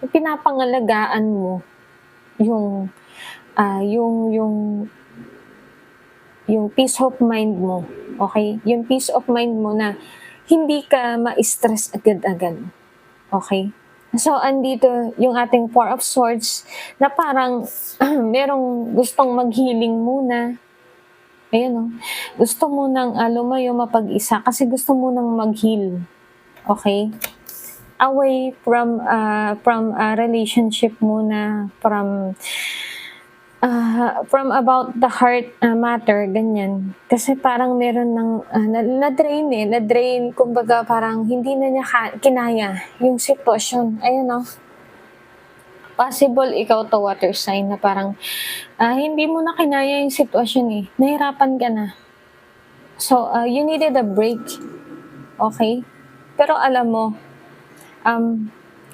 pinapangalagaan mo yung, yung peace of mind mo, okey? Yung peace of mind mo na hindi ka ma-stress agad-agad, okey? So, andito yung ating Four of Swords na parang merong gustong mag-healing muna, ayan oh. Gusto munang, lumayo, mapag-isa kasi gusto munang mag-heal, okey? Away from a relationship muna, from about the heart, matter, ganyan. Kasi parang meron ng, na-drain na-drain kumbaga parang hindi na niya kinaya yung sitwasyon, ayan oh. Possible ikaw 'to water sign na parang, hindi mo na kinaya yung sitwasyon, eh, nahirapan ka na. So, you needed a break, okey? Pero alam mo,